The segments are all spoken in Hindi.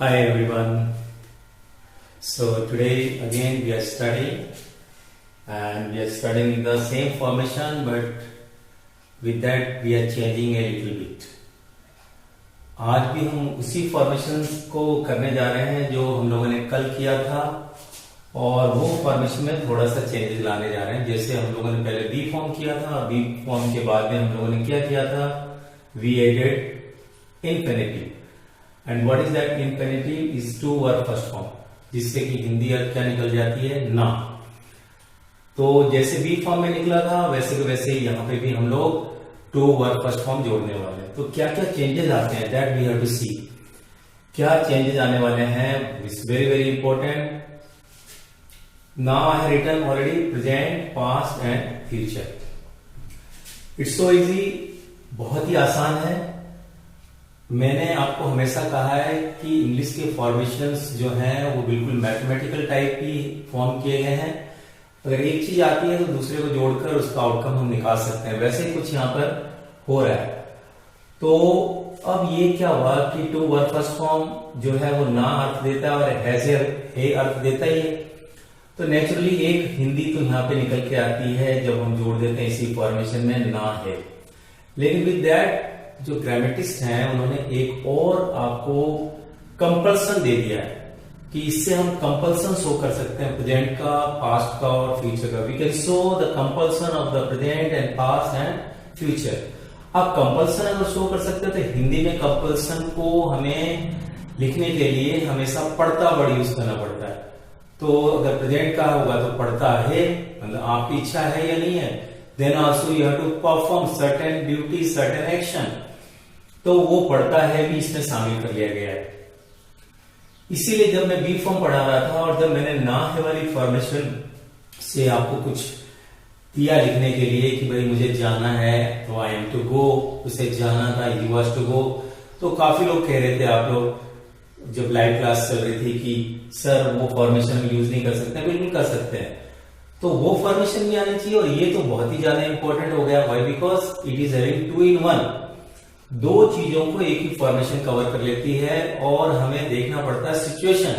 Hi everyone. So today again we are studying and we are studying the same formation, but with that we are changing a little bit. आज भी हम उसी फॉर्मेशन को करने जा रहे हैं जो हम लोगों ने कल किया था, और वो फॉर्मेशन में थोड़ा सा चेंजेस लाने जा रहे हैं। जैसे हम लोगों ने पहले बी फॉर्म किया था, बी फॉर्म के बाद में हम लोगों ने क्या किया था, we added infinitive. And what is that infinitive? Is to verb first form, जिससे कि हिंदी अर्थ क्या निकल जाती है, ना। तो जैसे बी फॉर्म में निकला था वैसे ही यहाँ पे भी हम लोग टू वर्ब फर्स्ट फॉर्म जोड़ने वाले हैं। तो क्या क्या चेंजेस आते हैं, that we have to see. क्या चेंजेस आने वाले हैं, it's very very important. Now I have written already present, past and future. It's so easy, बहुत ही आसान है। मैंने आपको हमेशा कहा है कि इंग्लिश के फॉर्मेशंस जो हैं वो बिल्कुल मैथमेटिकल टाइप की फॉर्म किए गए हैं। अगर एक चीज आती है तो दूसरे को जोड़कर उसका आउटकम हम निकाल सकते हैं। वैसे ही कुछ यहाँ पर हो रहा है। तो अब ये क्या हुआ कि टू वर्ब फर्स्ट फॉर्म जो है वो ना अर्थ देता है और हैज ए अर्थ देता ही है। तो नेचुरली एक हिंदी तो यहाँ पे निकल के आती है जब हम जोड़ देते हैं इसी फॉर्मेशन में ना है। लेकिन विद दैट जो ग्रामेटिस्ट हैं उन्होंने एक और आपको कंपल्सन दे दिया है कि इससे हम कंपल्सन शो कर सकते हैं, प्रेजेंट का, पास्ट का और फ्यूचर का। We can show the compulsion of the present and past and future. अब कंपल्सन अगर शो कर सकते हैं तो हिंदी में कंपल्सन को हमें लिखने के लिए हमेशा पढ़ता वर्ड यूज करना पड़ता है। तो अगर प्रेजेंट का होगा तो पढ़ता है, मतलब आपकी इच्छा है या नहीं है। Then also you have to perform certain duty, certain action. तो वो पढ़ता है भी इसमें शामिल कर लिया गया है। इसीलिए जब मैं बी फॉर्म पढ़ा रहा था और जब मैंने ना है वाली फॉर्मेशन से आपको कुछ दिया लिखने के लिए कि भाई मुझे जाना है, तो आई एम टू गो, उसे जाना था, ही वॉज टू गो। तो काफी लोग कह रहे थे, आप लोग जब लाइव क्लास चल रही थी, कि सर वो फॉर्मेशन यूज नहीं कर सकते। बिल्कुल कर सकते हैं। तो वो फॉर्मेशन भी आनी चाहिए। और ये तो बहुत ही ज्यादा इंपॉर्टेंट हो गया। Why? Because it is having two in one. दो चीजों को एक ही फॉर्मेशन कवर कर लेती है और हमें देखना पड़ता है सिचुएशन,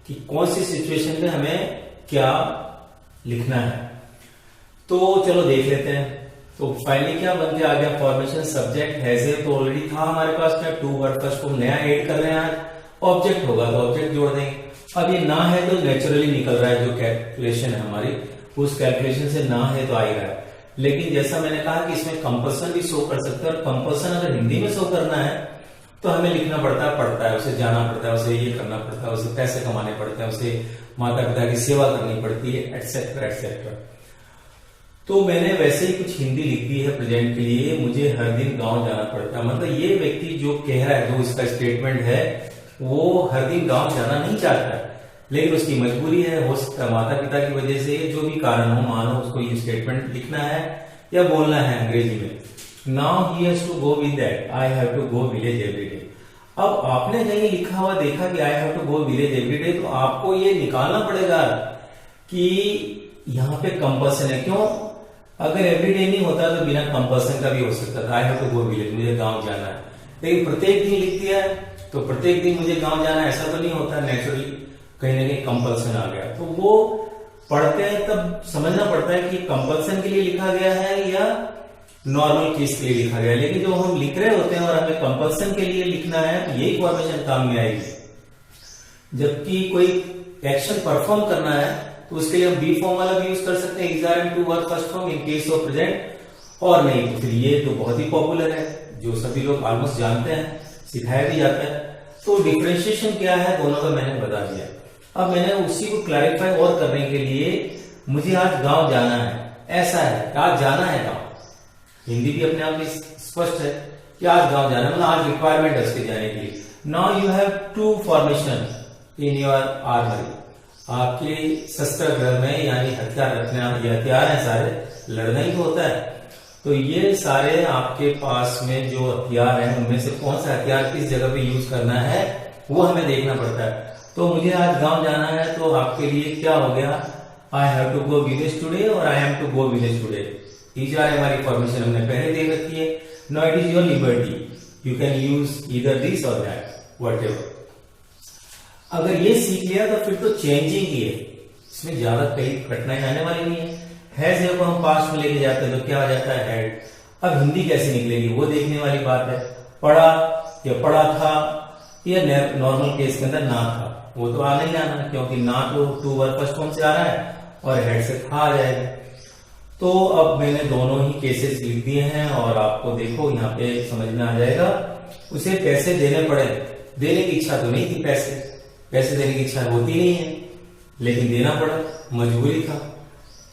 कि कौन सी सिचुएशन में हमें क्या लिखना है। तो चलो देख लेते हैं। तो फाइनली क्या बन के आ गया फॉर्मेशन, सब्जेक्ट हैज ए तो ऑलरेडी था हमारे पास में, टू वर्ब फर्स्ट फॉर्म नया ऐड कर रहे हैं आज। ऑब्जेक्ट होगा तो ऑब्जेक्ट जोड़ देंगे। अब ये ना है तो नेचुरली निकल रहा है, जो कैलकुलेशन है हमारी उस कैलकुलेशन से ना है तो आ ही रहा है। लेकिन जैसा मैंने कहा कि इसमें कंपल्सन भी शो कर सकते हैं, और कंपल्सन अगर हिंदी में शो करना है तो हमें लिखना पड़ता है, पड़ता है, उसे जाना पड़ता है, उसे ये करना पड़ता है, उसे पैसे कमाने पड़ते हैं, उसे माता पिता की सेवा करनी पड़ती है, एटसेट्रा एटसेट्रा। तो मैंने वैसे ही कुछ हिंदी लिख दी है प्रेजेंट के लिए, मुझे हर दिन गांव जाना पड़ता है। मतलब ये व्यक्ति जो कह रहा है, जो इसका स्टेटमेंट है, वो हर दिन गांव जाना नहीं चाहता है, लेकिन उसकी मजबूरी है, हो सकता है माता पिता की वजह से, जो भी कारण हो, मानो उसको ये स्टेटमेंट लिखना है या बोलना है अंग्रेजी में। Now he has to go with that, I have to go village every day. अब आपने कहीं लिखा हुआ देखा कि I have to go village every day, तो आपको ये निकालना पड़ेगा कि यहाँ पे कंपल्सन है। क्यों? अगर एवरीडे नहीं होता तो बिना कंपल्सन का भी हो सकता था, I have to go village, मुझे गाँव जाना है। लेकिन प्रत्येक दिन लिख दिया है तो प्रत्येक दिन मुझे गाँव जाना है, ऐसा तो नहीं होता। नेचुरली कहीं ना कहीं कंपल्सन आ गया। तो वो पढ़ते हैं तब समझना पड़ता है कि कंपल्सन के लिए लिखा गया है या नॉर्मल केस के लिए लिखा गया है। लेकिन जो हम लिख रहे होते हैं और हमें कंपल्सन के लिए लिखना है तो यही फॉर्मेशन काम में आएगी। जबकि कोई एक्शन परफॉर्म करना है तो उसके लिए हम बी फॉर्म वाला भी यूज कर सकते हैं, is are and to verb first form in case of present. और नहीं तो फिर ये तो बहुत ही पॉपुलर है, जो सभी लोग ऑलमोस्ट जानते हैं, सिखाया भी जाता है। तो डिफरेंशिएशन क्या है दोनों का मैंने बता दिया। अब मैंने उसी को क्लैरिफाई और करने के लिए, मुझे आज गांव जाना है, ऐसा है, आज जाना है गांव। हिंदी भी अपने आप में स्पष्ट है कि आज गांव जाना है, मतलब आज रिक्वायरमेंट है उसके जाने के लिए। Now you have to formation in your armoury. आपके शस्त्र घर में यानी हथियार रखना, ये हथियार है सारे, लड़ना ही तो होता है। तो ये सारे आपके पास में जो हथियार हैं उनमें से कौन सा हथियार किस जगह पे यूज करना है वो हमें देखना पड़ता है। तो मुझे आज गांव जाना है, तो आपके लिए क्या हो गया, I have to go village today और I am to go village today. ये हमारी फॉर्मेशन हमने पहले दे रखी है। Now it is your liberty, you can use either this और दैट, व्हाटएवर। अगर ये सीख लिया तो फिर तो चेंजिंग ही है, इसमें ज्यादा कई कठिनाई आने वाली नहीं है। हैज को हम पास्ट में लेके जाते हैं तो क्या हो जाता है हैड। अब हिंदी कैसे निकलेगी वो देखने वाली बात है। पढ़ा या पढ़ा था या नॉर्मल केस के अंदर ना था, वो तो आना ही आना, क्योंकि ना तो टू वर्ब फर्स्ट फॉर्म से आ रहा है और हेड से था आ जाएगा। तो अब मैंने दोनों ही केसेस लिख दिए हैं और आपको देखो यहाँ पे समझ में आ जाएगा। उसे पैसे देने पड़े, देने की इच्छा तो नहीं थी, पैसे देने की इच्छा होती नहीं है, लेकिन देना पड़ा, मजबूरी था।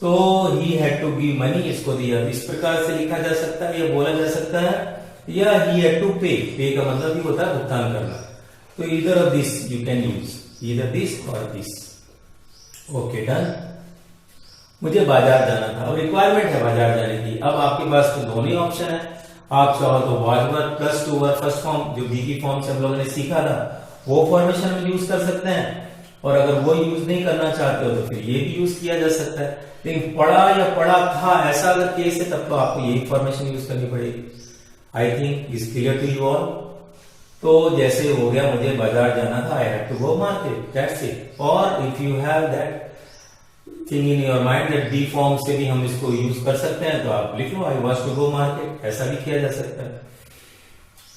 तो he had to give money, इसको दिया। इस प्रकार से लिखा जा सकता है या बोला जा सकता है, या ही हैड टू पे, पे का मतलब ही होता है भुगतान करना। तो either of this you can use, either this और दिस। Okay done. मुझे बाजार जाना था, अब रिक्वायरमेंट है बाजार जाने की। अब आपके पास तो दोनों ही ऑप्शन है, आप चाहो तो was verb plus two verb first form जो बी की फॉर्म से हम लोगों ने सीखा था वो फॉर्मेशन में यूज कर सकते हैं, और अगर वो यूज नहीं करना चाहते हो तो फिर ये भी यूज किया जा सकता है। लेकिन पढ़ा या पढ़ा था ऐसा अगर केस है तब तो आपको यही फॉर्मेशन यूज करनी पड़ेगी। I think is clear to you all. तो जैसे हो गया मुझे बाजार जाना था, I had to go market, that's it. और if you have that thing in your mind that B form से भी हम इसको यूज कर सकते हैं तो आप लिख लो I was to go market, ऐसा भी किया जा सकता है।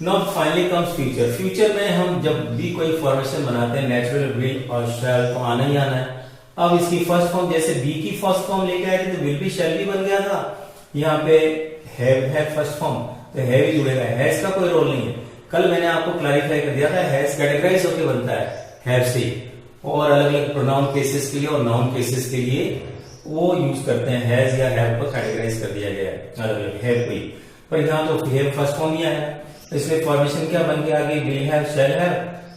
Now finally comes future. Future में हम जब भी कोई फॉर्मेशन बनाते हैं नेचुरल, विल और शैल तो आना ही आना है। अब इसकी फर्स्ट फॉर्म जैसे बी की फर्स्ट फॉर्म लेके आए थे तो विल भी शैल भी बन गया था। यहाँ पे हैव है फर्स्ट फॉर्म तो हैव ही जुड़ेगा, हैज का कोई रोल नहीं है। कल मैंने आपको क्लैरिफाई कर दिया था हैज कैटेगराइज होकर बनता है हैव से, और अलग अलग प्रोनाउन केसेस के लिए और नाउन केसेस के लिए वो यूज करते हैं हैज या हैव को कैटेगराइज कर दिया गया है अलग अलग हैव को ही। पर यहाँ तो हैव फर्स्ट फॉर्म ही आया, इसमें फॉर्मेशन क्या बन के आगे will have shall have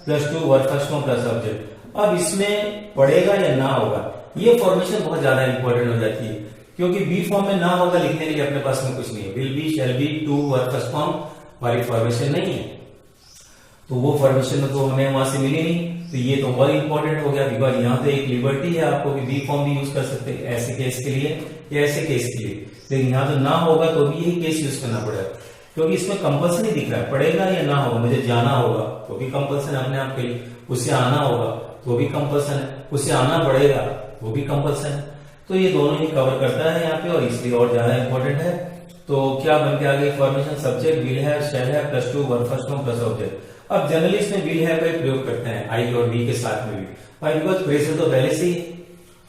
plus two verb first form plus object. अब इसमें पढ़ेगा या ना होगा, ये फॉर्मेशन बहुत ज्यादा इंपॉर्टेंट हो जाती है, क्योंकि बी फॉर्म में ना होगा लिखने के लिए अपने पास में कुछ नहीं है। Will be shall be to verb first form वाली फॉर्मेशन नहीं है, तो वो फॉर्मेशन तो हमें वहां से मिली नहीं। तो ये तो और इंपॉर्टेंट हो गया, बिकॉज यहाँ पे एक लिबर्टी है आपको कि बी फॉर्म भी यूज कर सकते हैं ऐसे केस के लिए या ऐसे केस के लिए। लेकिन यहाँ तो ना होगा तो भी यही केस यूज करना पड़ेगा, क्योंकि इसमें कंपल्सन ही दिख रहा है, पढ़ेगा या ना होगा। मुझे जाना होगा तो भी कंपल्सन है अपने आप के लिए, उससे आना होगा तो भी कंपल्सन है, उससे आना पड़ेगा वो भी कंपल्सन है। तो ये दोनों ही कवर करता है यहाँ पे, और इसलिए और ज्यादा इंपॉर्टेंट है। तो क्या बन के आगे formation subject will have shall have plus two verb first form plus object. अब जनरली इसमें विल हैव का प्रयोग करते हैं आई और बी के साथ में भी, और बिकॉज प्रेशर तो पहले से ही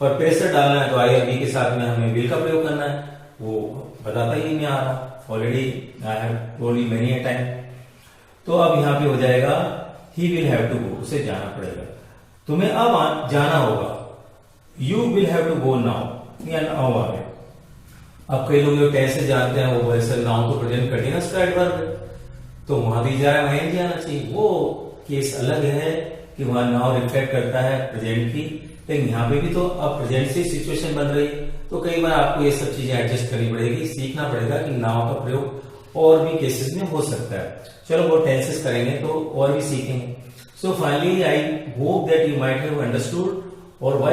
और प्रेशर डालना है तो आई और बी के साथ में हमें विल का प्रयोग करना है, वो बताता ही नहीं आ रहा, already I have told you many a time. तो अब यहाँ पे हो जाएगा he will have to go, उसे जाना पड़ेगा, तुम्हें अब जाना होगा। You will have to go now या नाउ आ गया। अब कई लोग जो कैसे जानते हैं वो वैसे नाउ को प्रेजेंट कर दिया स्ट्राइट वर्ब, तो वहां भी जाए वहीं जाना चाहिए, वो केस अलग है कि वहां नाउ रिफ्लेक्ट करता है प्रेजेंट की। लेकिन यहाँ पे भी तो अब प्रेजेंट से सिचुएशन बन रही है, तो कई बार आपको ये सब चीजें एडजस्ट करनी पड़ेगी, सीखना पड़ेगा कि नाउ का प्रयोग और भी केसेस में हो सकता है। चलो वो टेंसेस करेंगे तो और भी सीखेंगे। So finally, I hope that you might have understood, or why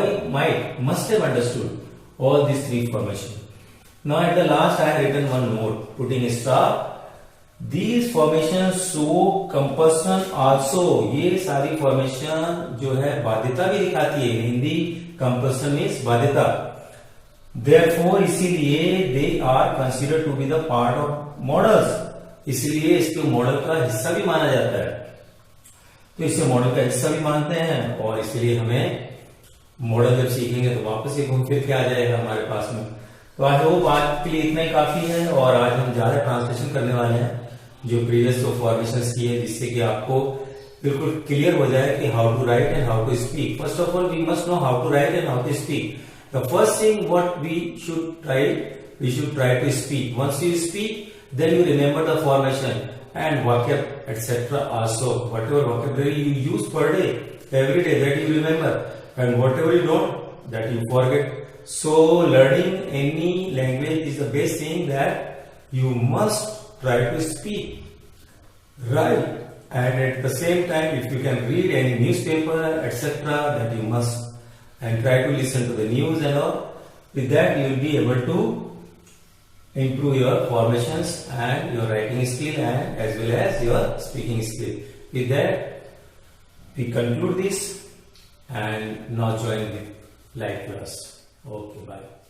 must have understood all these three formations. Now at the last, I have written one note, putting a star. These formations show compulsion also. ये सारी फॉर्मेशन जो है बाध्यता भी दिखाती है। हिंदी compulsion means बाध्यता। Therefore, इसीलिए they are considered to be the part of models. इसीलिए इसके मॉडल का हिस्सा भी माना जाता है। तो इसे मॉडल का हिस्सा भी मानते हैं, और इसलिए हमें मॉडल जब सीखेंगे तो वापस ये घूम फिर के आ जाएगा हमारे पास में। तो आज होप आज के लिए इतना ही काफी है, और आज हम ज्यादा ट्रांसलेशन करने वाले हैं जो प्रीवियस जो फॉर्मेशंस की है, जिससे कि आपको बिल्कुल क्लियर हो जाए कि how to write and how to speak. First of all we must know how to write and how to speak. The first thing what we should try to speak. Once you speak then you remember the formation and vocab etc. also. Whatever vocabulary you use per day, every day, that you remember, and whatever you don't, that you forget. So learning any language is the best thing, that you must try to speak right, and at the same time if you can read any newspaper etc., that you must, and try to listen to the news and all. With that you will be able to improve your formations and your writing skill, and as well as your speaking skill. With that we conclude this. and now join the live class. Okay, bye.